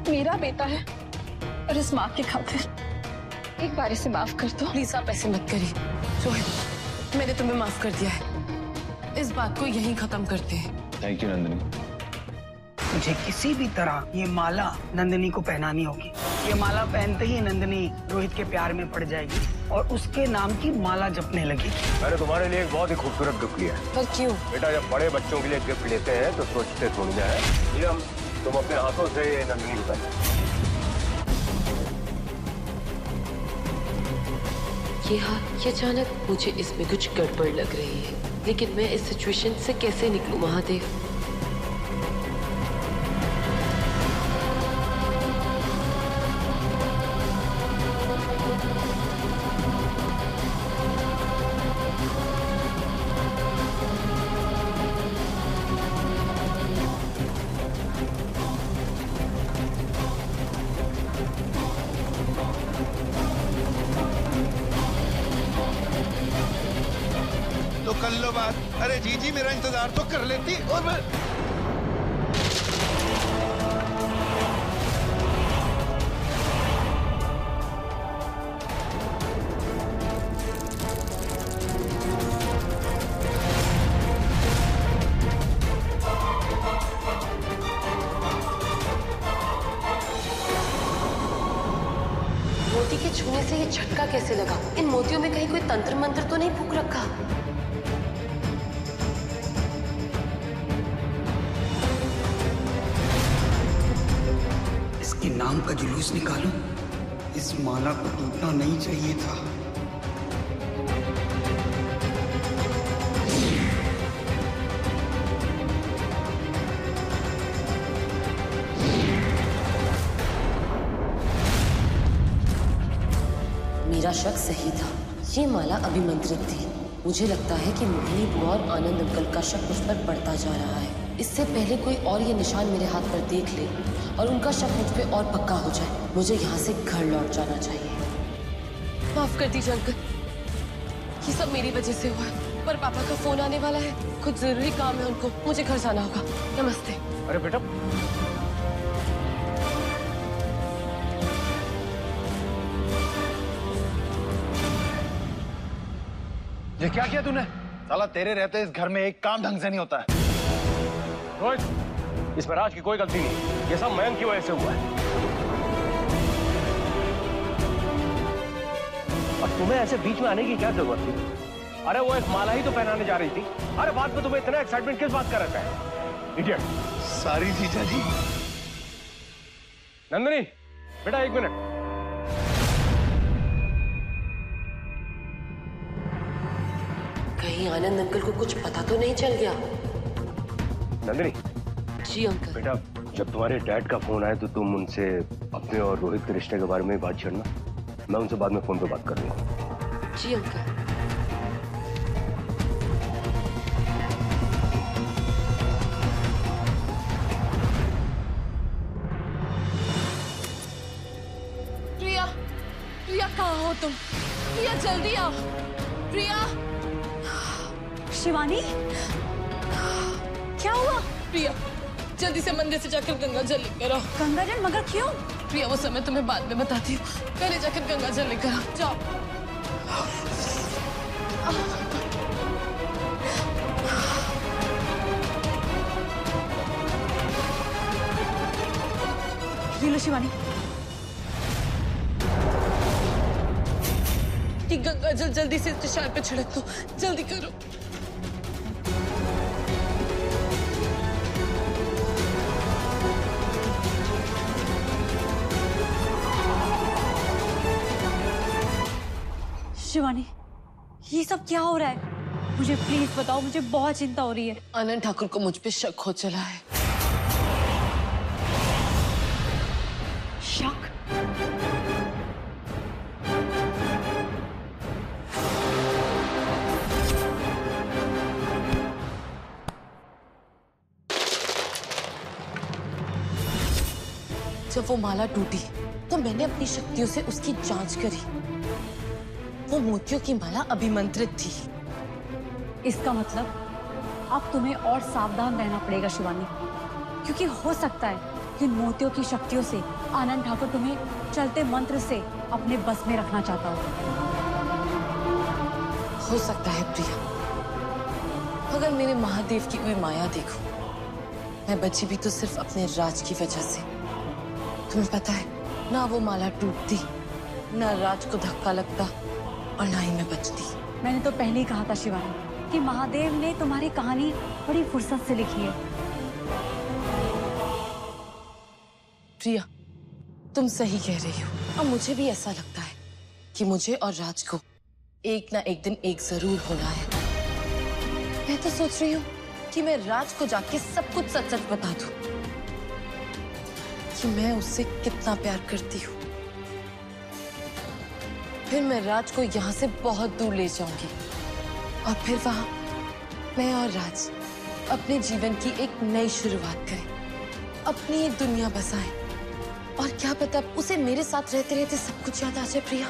रोहित मेरा बेटा है और इस माँ की खातिर एक बार इसे माफ कर दो। प्लीज आप ऐसे मत करिए रोहित, मैंने तुम्हें माफ कर दिया है, इस बात को यहीं खत्म करते हैं। Thank you Nandini. मुझे किसी भी तरह ये माला नंदिनी को पहनानी होगी। ये माला पहनते ही नंदिनी रोहित के प्यार में पड़ जाएगी और उसके नाम की माला जपने लगेगी। मैंने तुम्हारे लिए एक बहुत ही खूबसूरत गिफ्ट लिया है। पर क्यों? बेटा, जब बड़े बच्चों के लिए गिफ्ट लेते हैं तो सोचते थोड़ी ना है। ये हम तुम अपने हाथों से नंदिनी को पहनाओ। ये अचानक मुझे इसमें कुछ गड़बड़ लग रही है, लेकिन मैं इस सिचुएशन से कैसे निकलूं महादेव? तो कर लो बात। अरे जीजी मेरा इंतजार तो कर लेती। और मैं मोती के छूने से ये झटका कैसे लगा? इन मोतियों में कहीं कोई तंत्र मंत्र तो नहीं फूंक रखा? इसके नाम का जुलूस निकालो। इस माला को टूटना नहीं चाहिए था। मेरा शक सही था, ये माला अभिमंत्रित थी। मुझे लगता है कि मोहिनी बुआ और आनंद अंकल का शक मुझ पर बढ़ता जा रहा है। इससे पहले कोई और ये निशान मेरे हाथ पर देख ले और उनका शक मुझ पे और पक्का हो जाए, मुझे यहाँ से घर लौट जाना चाहिए। माफ कर दीजिए अंकल, ये सब मेरी वजह से हुआ है, पर पापा का फोन आने वाला है, कुछ जरूरी काम है उनको, मुझे घर जाना होगा। नमस्ते। अरे बेटा, ये क्या किया तूने? साला तेरे रहते इस घर में एक काम ढंग से नहीं होता है। रोहित, इसमें राज की कोई गलती नहीं, ये सब मयंक की वजह से हुआ है। और तुम्हें ऐसे बीच में आने की क्या जरूरत थी? अरे वो एक माला ही तो पहनाने जा रही थी। अरे बात में तुम्हें इतना एक्साइटमेंट किस बात का रहता है? इडियट। सारी जीजा जी। नंदिनी, बेटा 1 मिनट। कहीं आनंद अंकल को कुछ पता तो नहीं चल गया? नंदिनी। जी अंकल। बेटा, जब तुम्हारे डैड का फोन आए तो तुम उनसे अपने और रोहित के रिश्ते के बारे में बात करना। मैं उनसे बाद में फोन पे बात कर लूंगा। जी अंकल। प्रिया, प्रिया कहाँ हो तुम? प्रिया जल्दी आओ। प्रिया। शिवानी, क्या हुआ? प्रिया जल्दी से मंदिर से जाकर गंगा जल लेकर आओ। गंगा जल? मगर क्यों? प्रिया वो समय तुम्हें बाद में बताती हूँ, पहले जाकर गंगा जल लेकर आओ। जाओ। ये लो शिवानी। कि गंगा जल जल्दी से इस निशान पे छिड़क दो, जल्दी करो। शिवानी, ये सब क्या हो रहा है? मुझे प्लीज बताओ, मुझे बहुत चिंता हो रही है। आनंद ठाकुर को मुझ पे शक हो चला है। शक? जब वो माला टूटी तो मैंने अपनी शक्तियों से उसकी जांच करी। वो मोतियों की माला अभिमंत्रित थी। इसका मतलब अब तुम्हें और सावधान रहना पड़ेगा शिवानी, क्योंकि हो सकता है कि मोतियों की शक्तियों से आनंद ठाकुर तुम्हें चलते मंत्र से अपने बस में रखना चाहता हो सकता है प्रिया, अगर मेरे महादेव की कोई माया देखो, मैं बची भी तो सिर्फ अपने राज की वजह से। तुम्हें पता है ना, वो माला टूटती, ना राज को धक्का लगता और ना ही मैं बचती। मैंने तो पहले ही कहा था शिवानी कि महादेव ने तुम्हारी कहानी बड़ी फुर्सत से लिखी है। प्रिया, तुम सही कह रही हो। अब मुझे भी ऐसा लगता है कि मुझे और राज को एक ना एक दिन एक जरूर होना है। मैं तो सोच रही हूँ कि मैं राज को जाके सब कुछ सच सच बता दूं कि मैं उससे कितना प्यार करती हूँ। फिर मैं राज को यहाँ से बहुत दूर ले जाऊंगी और फिर वहां मैं और राज अपने जीवन की एक नई शुरुआत करें, अपनी एक दुनिया बसाएं। और क्या पता उसे मेरे साथ रहते रहते सब कुछ याद आ जाए। प्रिया,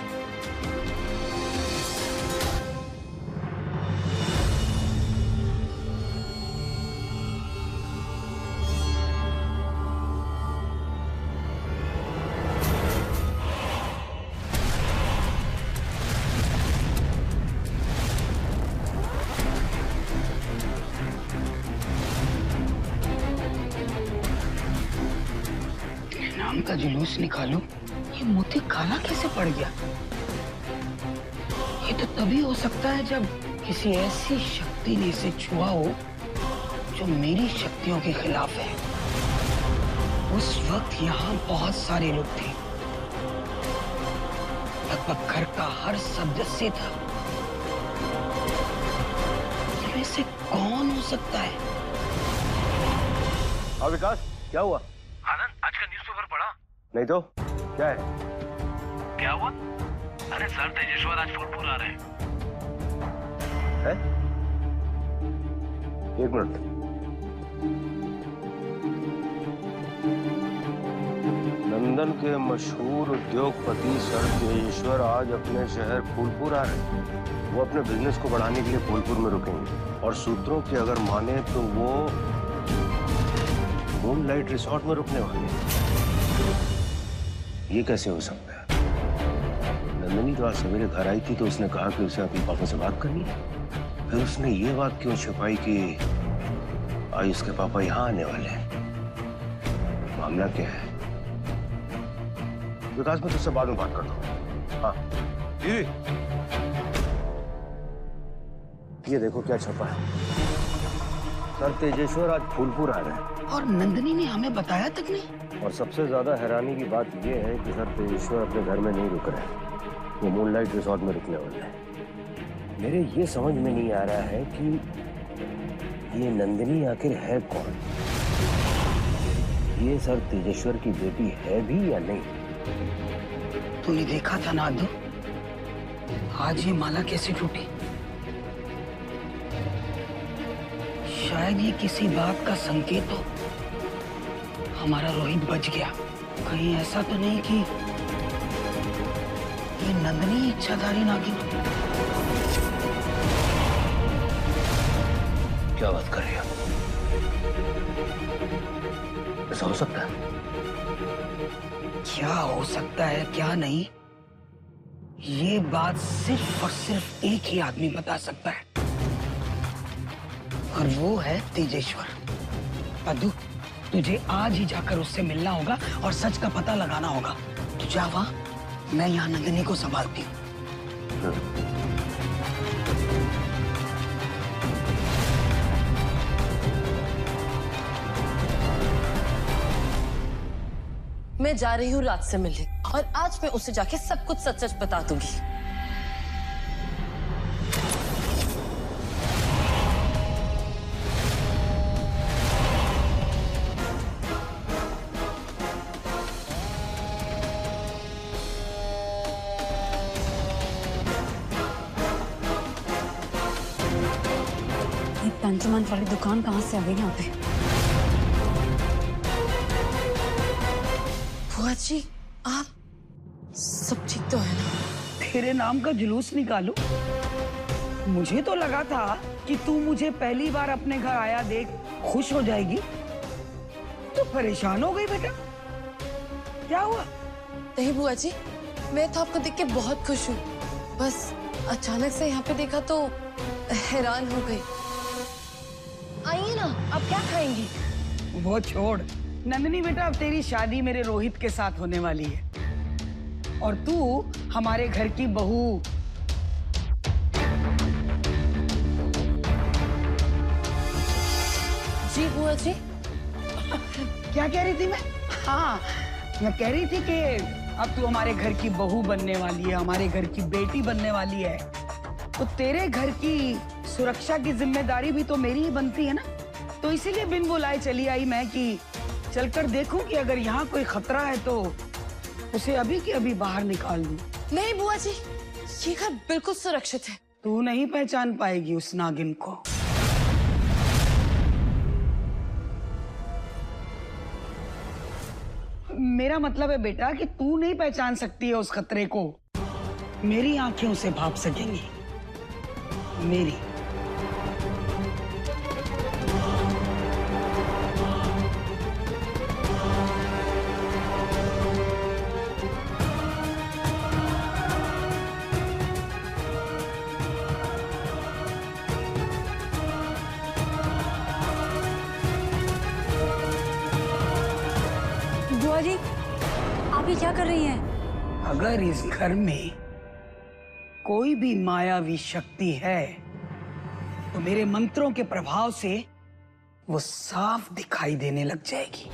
नाम का जुलूस निकालो, ये मोती काला कैसे पड़ गया? ये तो तभी हो सकता है जब किसी ऐसी शक्ति ने इसे छुआ हो जो मेरी शक्तियों के खिलाफ है। उस वक्त यहाँ बहुत सारे लोग थे, लगभग घर का हर सदस्य था। इनमें से कौन हो सकता है? हाँ विकास, क्या हुआ? आनंद, आज का न्यूज़पेपर पढ़ा? नहीं तो क्या है? क्या हुआ? अरे सर तेजेश्वर आज फूलपुर आ रहे हैं। है? एक मिनट। लंदन के मशहूर उद्योगपति सर तेजेश्वर आज अपने शहर फूलपुर आ रहे हैं। वो अपने बिजनेस को बढ़ाने के लिए फूलपुर में रुकेंगे और सूत्रों की अगर माने तो वो मूनलाइट रिसोर्ट में रुकने वाले हैं। ये कैसे हो सकता है? नंदिनी तो आज सवेरे घर आई थी तो उसने कहा कि उसे अपने पापा से बात करनी है। फिर उसने ये बात क्यों छिपाई कि आज उसके पापा यहाँ आने वाले हैं? मामला क्या है? विकास, मैं तुझसे बाद में बात करता हूँ। हाँ दीदी, ये देखो क्या छपा है। सर तेजेश्वर आज फूलपुर आ रहे हैं। और नंदिनी ने हमें बताया तक नहीं। और सबसे ज्यादा हैरानी की बात यह है कि सर तेजेश्वर अपने घर में नहीं रुक रहे, वो मूनलाइट रिसोर्ट में रुकने वाले हैं। मेरे ये समझ में नहीं आ रहा है कि ये नंदिनी आखिर है कौन? ये सर तेजेश्वर की बेटी है भी या नहीं? तूने देखा था ना अद्दू, आज ये माला कैसे टूटी? शायद ये किसी बात का संकेत हो। हमारा रोहित बच गया। कहीं ऐसा तो नहीं कि ये नंदिनी इच्छाधारी नागिन? क्या बात कर रही है? ऐसा हो सकता है? क्या हो सकता है क्या नहीं, ये बात सिर्फ और सिर्फ एक ही आदमी बता सकता है, और वो है तेजेश्वर। अद्दू, तुझे आज ही जाकर उससे मिलना होगा और सच का पता लगाना होगा। तू जा वहां, मैं यहाँ नंदिनी को संभालती हूँ। मैं जा रही हूँ राज से मिलने और आज मैं उसे जाके सब कुछ सच सच बता दूंगी। तंजुमंत वाली दुकान कहाँ से आ गई यहाँ पे? बुआ जी, आप सब ठीक तो है ना? तेरे नाम का जुलूस निकालू? मुझे तो लगा था कि तू मुझे पहली बार अपने घर आया देख खुश हो जाएगी, तो तो परेशान हो गई बेटा, क्या हुआ? नहीं बुआ जी, मैं तो आपको देख के बहुत खुश हूँ। बस अचानक से यहाँ पे देखा तो हैरान हो गई। आइए ना, आप क्या खाएंगी? वो छोड़ नंदिनी बेटा, अब तेरी शादी मेरे रोहित के साथ होने वाली है और तू हमारे घर की बहू। जी बुआ जी। क्या कह रही थी मैं? हाँ, मैं कह रही थी कि अब तू हमारे घर की बहू बनने वाली है, हमारे घर की बेटी बनने वाली है, तो तेरे घर की सुरक्षा की जिम्मेदारी भी तो मेरी ही बनती है ना। तो इसीलिए बिन बुलाए चली आई मैं कि चलकर देखूं कि अगर यहाँ कोई खतरा है तो उसे अभी के अभी बाहर निकाल दूं। नहीं बुआ जी, ये घर बिल्कुल सुरक्षित है। तू नहीं पहचान पाएगी उस नागिन को। मेरा मतलब है बेटा कि तू नहीं पहचान सकती है उस खतरे को, मेरी आंखें उसे भाप सकेंगी, मेरी। बुआ जी, आप ये क्या कर रही हैं? अगर इस घर में कोई भी मायावी शक्ति है तो मेरे मंत्रों के प्रभाव से वो साफ दिखाई देने लग जाएगी।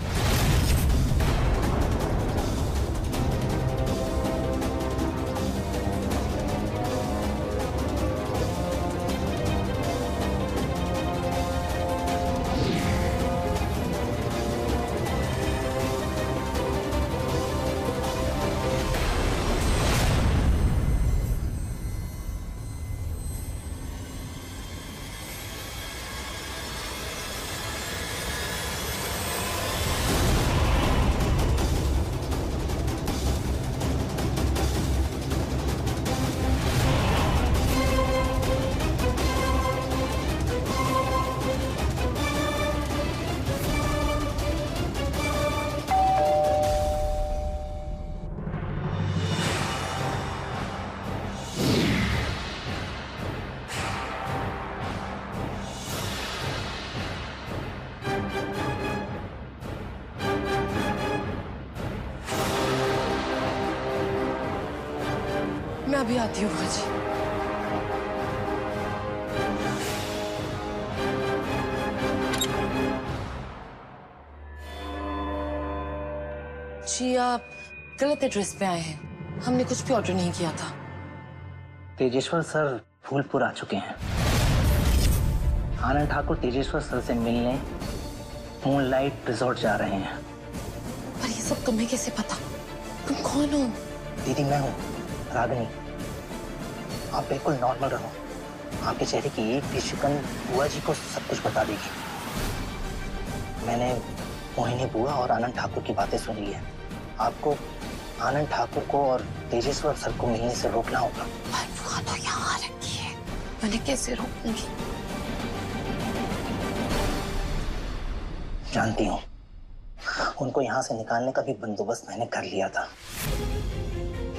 मैं अभी आती हूँ बुआ जी। जी आप गलत एड्रेस पे आए हैं, हमने कुछ भी ऑर्डर नहीं किया था। तेजेश्वर सर फूलपुर आ चुके हैं। आनंद ठाकुर तेजेश्वर सर से मिलने मूनलाइट रिजॉर्ट जा रहे हैं। पर ये सब तुम्हें कैसे पता? तुम कौन हो? दीदी मैं हूँ रागिनी। आप बिल्कुल नॉर्मल रहो, आपके चेहरे की एक भी शिकन बुआ जी को सब कुछ बता देगी। मैंने मोहिनी बुआ और आनंद ठाकुर की बातें सुनी है। आपको आनंद ठाकुर को और तेजेश्वर सर को मिलने से रोकना होगा। पर बुआ तो यहाँ आ रखी है, मैंने कैसे रोकूंगी? जानती हूँ, उनको यहाँ से निकालने का भी बंदोबस्त मैंने कर लिया था,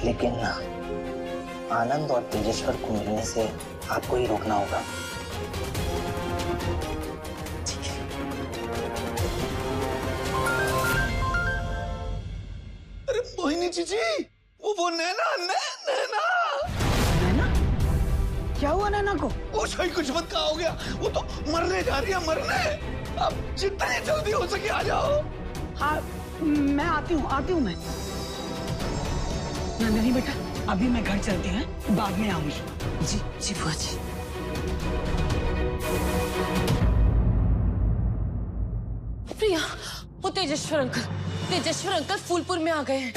लेकिन आनंद और तेजेश्वर को मिलने से आपको ही रोकना होगा। ठीक है। अरे मोहिनी जीजी, वो नैना नैना नैना? क्या हुआ नैना को? वो सही कुछ मत कहा हो गया, वो तो मरने जा रही है, मरने। अब जितनी जल्दी हो सके आ जाओ। हाँ, मैं आती हूँ मैं। नंदिनी बेटा, अभी मैं घर चलती हूँ, बाद में आऊंगी। जी जी बुआ जी। प्रिया, वो तेजेश्वर अंकल फूलपुर में आ गए हैं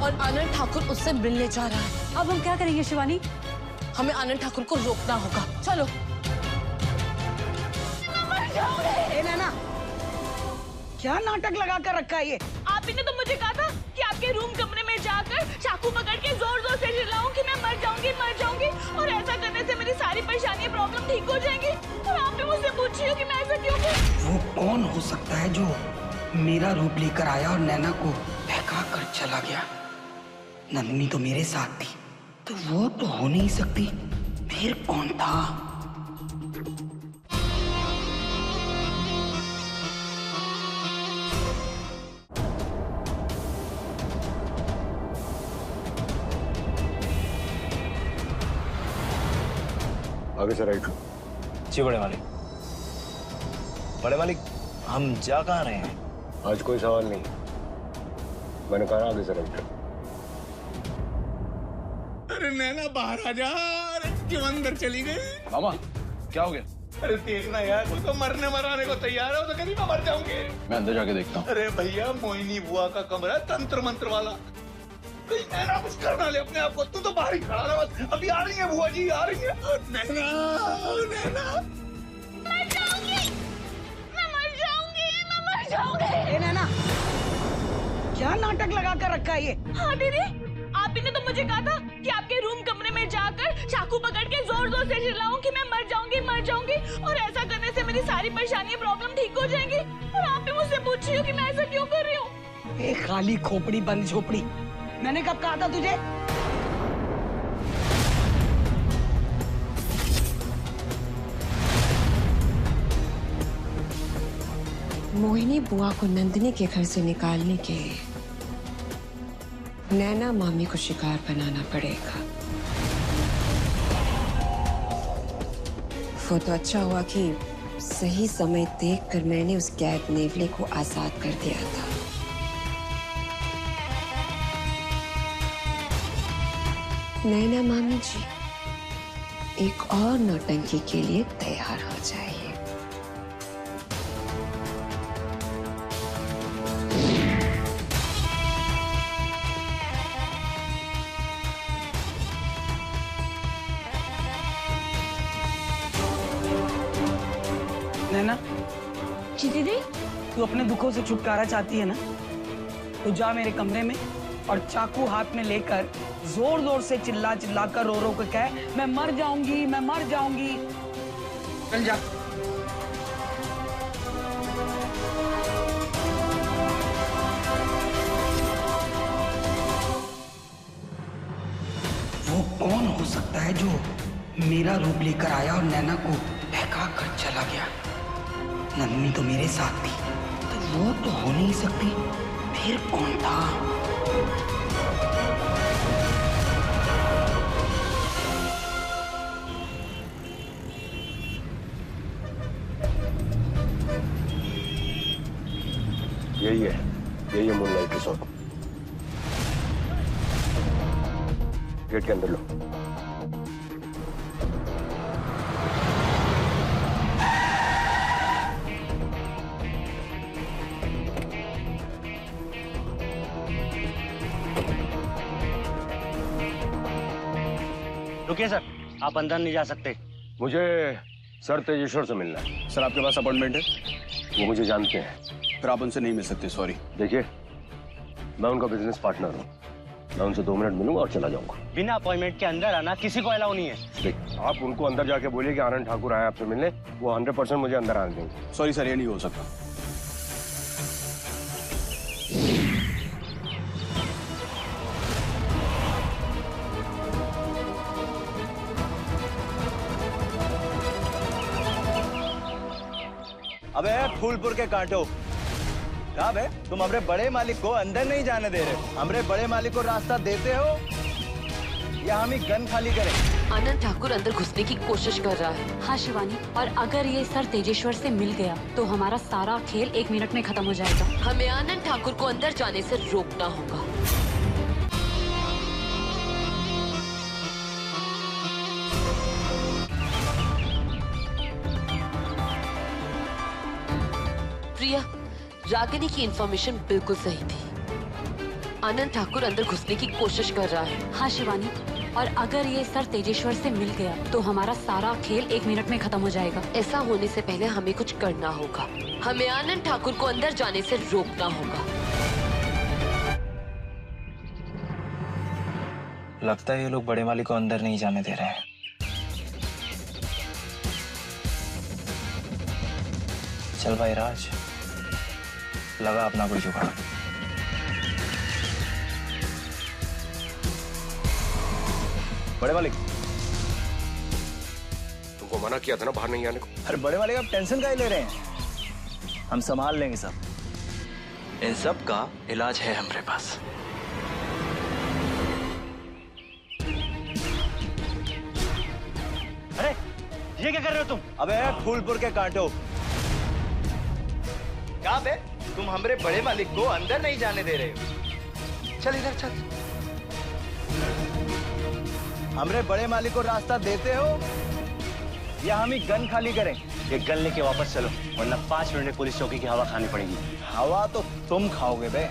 और आनंद ठाकुर उससे मिलने जा रहा है। अब हम क्या करेंगे शिवानी? हमें आनंद ठाकुर को रोकना होगा। चलो। ए नैना, क्या नाटक लगा कर रखा है ये? आप ही ने तो मुझे कहा था कि आपके रूम कमरे में जाकर चाकू पकड़ के जोर जोर से चिल्लाऊं कि मैं मर जाऊंगी और ऐसा करने से मेरी सारी परेशानी प्रॉब्लम ठीक हो जाएंगी। और आपने मुझसे पूछी हो कि मैं ऐसा क्यों करूं? वो कौन हो सकता है जो मेरा रूप लेकर आया और नैना को बहका कर चला गया। नंदिनी तो मेरे साथ थी, तो वो तो हो नहीं सकती, फिर कौन था? आगे से राइट। जी बड़े मालिक। बड़े मालिक, हम जा कहाँ रहे हैं? आज कोई सवाल नहीं, मैंने कहा आगे से राइट। अरे नैना बाहर आ जा। अरे क्यों अंदर चली गई? मामा क्या हो गया? अरे देखना यार, वो तो मरने मराने को तैयार है, वो तो कहीं मैं मर जाऊंगी। मैं अंदर जाके देखता हूँ। अरे भैया, मोहिनी बुआ का कमरा है, तंत्र मंत्र वाला। कहीं नैना कुछ करना ले अपने आप को। तू तो बाहर ही खड़ा रहा बस। अभी आ रही है बुआ जी, आ रही है। नैना, नैना मर जाऊंगी, मैं मर जाऊंगी, मैं मर जाऊंगी। ए नैना, क्या नाटक लगा कर रखा है ये? हाँ दीदी, आप ही ने तो मुझे कहा था कि आपके रूम कमरे में जाकर चाकू पकड़ के जोर जोर से चिल्लाऊं कि मैं मर जाऊंगी, मर जाऊंगी, और ऐसा करने से मेरी सारी परेशानियां, प्रॉब्लम ठीक हो जाएंगी। और आप भी मुझसे पूछ रही हो कि मैं ऐसा क्यों कर रही हूँ? ए खाली खोपड़ी बंद झोपड़ी, मैंने कब कहा था तुझे? मोहिनी बुआ को नंदिनी के घर से निकालने के लिए नैना मामी को शिकार बनाना पड़ेगा। वो तो अच्छा हुआ कि सही समय देखकर मैंने उस कैद नेवले को आजाद कर दिया था। नैना मामी जी, एक और नौटंकी के लिए तैयार हो जाइए। नैना, जी दीदी। तू अपने दुखों से छुटकारा चाहती है ना? तो जा मेरे कमरे में और चाकू हाथ में लेकर जोर जोर से चिल्ला चिल्ला कर रो रो के कह, मैं मर जाऊंगी, मैं मर जाऊंगी। चल जा। वो कौन हो सकता है जो मेरा रूप लेकर आया और नैना को बहका कर चला गया? नंदिनी तो मेरे साथ थी, तो वो तो हो नहीं सकती, फिर कौन था? यही है मूनलाइट रिसोर्ट। गेट के अंदर लो। रुकिए सर, आप अंदर नहीं जा सकते। मुझे सर तेजेश्वर से मिलना है। सर आपके पास अपॉइंटमेंट है? वो मुझे जानते हैं। फिर आप उनसे नहीं मिल सकते, सॉरी। देखिए, मैं उनका बिजनेस पार्टनर हूँ। मैं उनसे 2 मिनट मिलूंगा और चला जाऊंगा। बिना अपॉइंटमेंट के अंदर आना किसी को अलाउ नहीं है। देख, आप उनको अंदर जाके बोलिए कि आनंद ठाकुर आए आपसे मिलने, वो 100% मुझे अंदर आने देंगे। सॉरी सर, ये नहीं हो सकता। अबे फूलपुर के कांटो, क्या बे, तुम हमरे बड़े मालिक को अंदर नहीं जाने दे रहे? हमरे बड़े मालिक को रास्ता देते हो या हम ही गन खाली करें? आनंद ठाकुर अंदर घुसने की कोशिश कर रहा है। हाँ शिवानी, और अगर ये सर तेजेश्वर से मिल गया तो हमारा सारा खेल 1 मिनट में खत्म हो जाएगा। हमें आनंद ठाकुर को अंदर जाने से रोकना होगा। प्रिया, रागिनी की इंफॉर्मेशन बिल्कुल सही थी। आनंद ठाकुर अंदर घुसने की कोशिश कर रहा है। हाँ शिवानी, और अगर ये सर तेजेश्वर से मिल गया तो हमारा सारा खेल 1 मिनट में खत्म हो जाएगा। ऐसा होने से पहले हमें कुछ करना होगा। हमें आनंद ठाकुर को अंदर जाने से रोकना होगा। लगता है ये लोग बड़े मालिक को अंदर नहीं जाने दे रहे हैं। चल भाई राज, लगा अपना कोई जुगाड़। बड़े मालिक, तुमको मना किया था ना बाहर नहीं आने को। अरे बड़े मालिक, आप टेंशन काहे ले रहे हैं? हम संभाल लेंगे सब। इन सब का इलाज है हमारे पास। अरे ये क्या कर रहे हो तुम? अबे फूलपुर के कांटो, क्या बे, तुम हमरे बड़े मालिक को अंदर नहीं जाने दे रहे हो? चल इधर चल। हमरे बड़े मालिक को रास्ता देते हो या हम ही गन खाली करें? ये गन लेके वापस चलो, वरना 5 मिनट में पुलिस चौकी की हवा खानी पड़ेगी। हवा तो तुम खाओगे बे।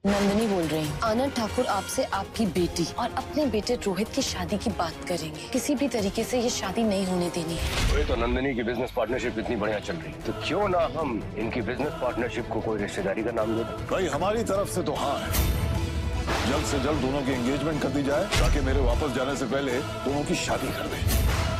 नंदिनी बोल रही हूँ। आनंद ठाकुर आपसे आपकी बेटी और अपने बेटे रोहित की शादी की बात करेंगे। किसी भी तरीके से ये शादी नहीं होने देनी है। ये तो नंदिनी की बिजनेस पार्टनरशिप इतनी बढ़िया चल रही है, तो क्यों ना हम इनकी बिजनेस पार्टनरशिप को कोई रिश्तेदारी का नाम दे दें? भाई हमारी तरफ से तो हाँ है। जल्द से जल्द दोनों की एंगेजमेंट कर दी जाए ताकि मेरे वापस जाने से पहले दोनों की शादी कर दें।